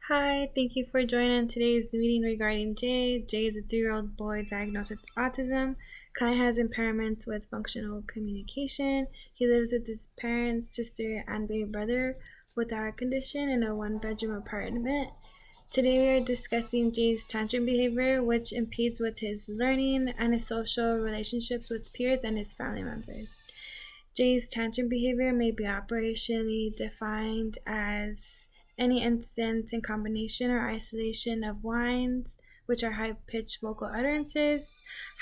Hi, thank you for joining today's meeting regarding Jay. Jay is a 3-year-old boy diagnosed with autism. Client has impairments with functional communication. He lives with his parents, sister, and baby brother with our condition in a 1-bedroom apartment. Today we are discussing Jay's tantrum behavior, which impedes with his learning and his social relationships with peers and his family members. Jay's tantrum behavior may be operationally defined as any instance in combination or isolation of whines, which are high-pitched vocal utterances,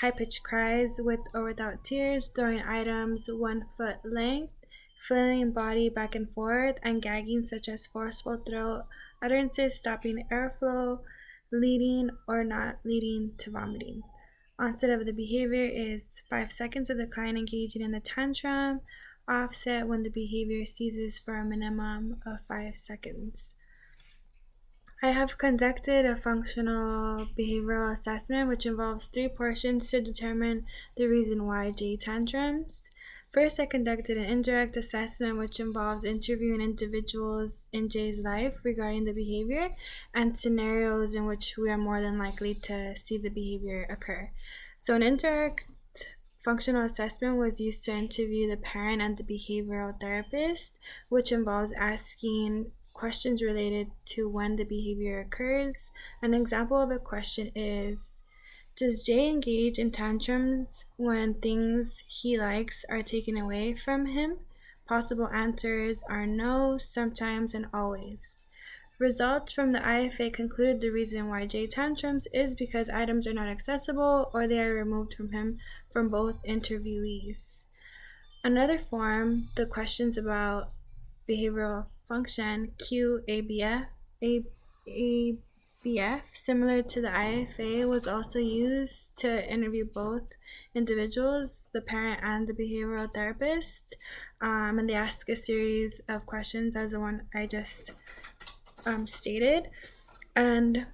high-pitched cries with or without tears, throwing items 1 foot length, flailing body back and forth, and gagging such as forceful throat utterances, stopping airflow, leading or not leading to vomiting. Onset of the behavior is 5 seconds of the client engaging in the tantrum, offset when the behavior ceases for a minimum of 5 seconds. I have conducted a functional behavioral assessment which involves 3 portions to determine the reason why Jay tantrums. First, I conducted an indirect assessment which involves interviewing individuals in Jay's life regarding the behavior and scenarios in which we are more than likely to see the behavior occur. So an indirect functional assessment was used to interview the parent and the behavioral therapist, which involves asking questions related to when the behavior occurs. An example of a question is, does Jay engage in tantrums when things he likes are taken away from him? Possible answers are no, sometimes, and always. Results from the IFA concluded the reason why Jay tantrums is because items are not accessible or they are removed from him from both interviewees. Another form, the questions about behavioral function, QABF, similar to the IFA, was also used to interview both individuals, the parent and the behavioral therapist, and they ask a series of questions as the one I just stated, and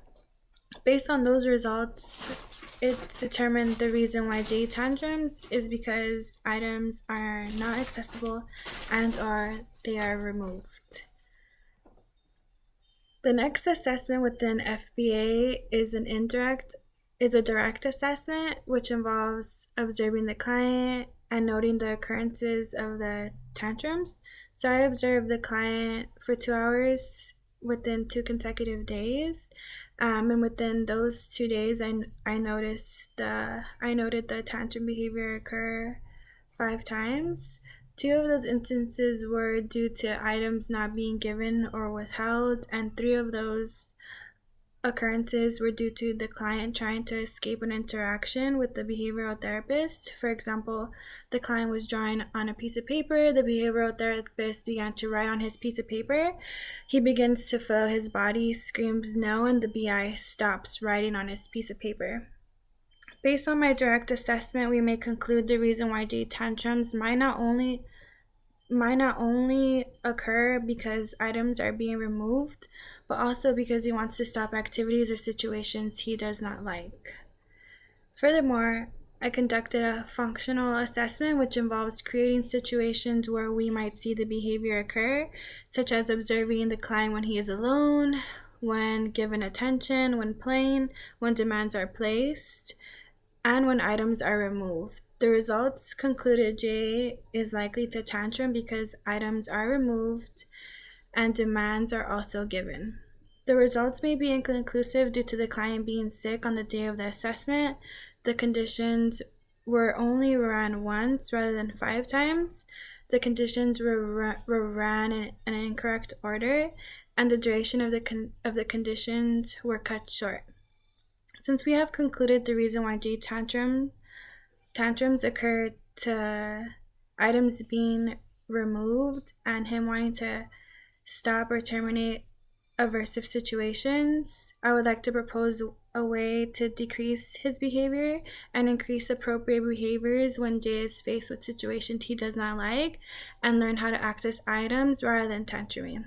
based on those results, it's determined the reason why Jay tantrums is because items are not accessible and they are removed. The next assessment within FBA is a direct assessment, which involves observing the client and noting the occurrences of the tantrums. So I observed the client for 2 hours within 2 consecutive days, and within those 2 days, I noted the tantrum behavior occur 5 times. 2 of those instances were due to items not being given or withheld, and 3 of those occurrences were due to the client trying to escape an interaction with the behavioral therapist. For example, the client was drawing on a piece of paper. The behavioral therapist began to write on his piece of paper. He begins to flail his body, screams no, and the BI stops writing on his piece of paper. Based on my direct assessment, we may conclude the reason why Jay tantrums might not only occur because items are being removed, but also because he wants to stop activities or situations he does not like. Furthermore, I conducted a functional assessment which involves creating situations where we might see the behavior occur, such as observing the client when he is alone, when given attention, when playing, when demands are placed, and when items are removed. The results concluded Jay is likely to tantrum because items are removed and demands are also given. The results may be inconclusive due to the client being sick on the day of the assessment. The conditions were only ran once rather than 5 times. The conditions were ran in an incorrect order, and the duration of the conditions were cut short. Since we have concluded the reason why Jay tantrums occur to items being removed and him wanting to stop or terminate aversive situations, I would like to propose a way to decrease his behavior and increase appropriate behaviors when Jay is faced with situations he does not like, and learn how to access items rather than tantruming.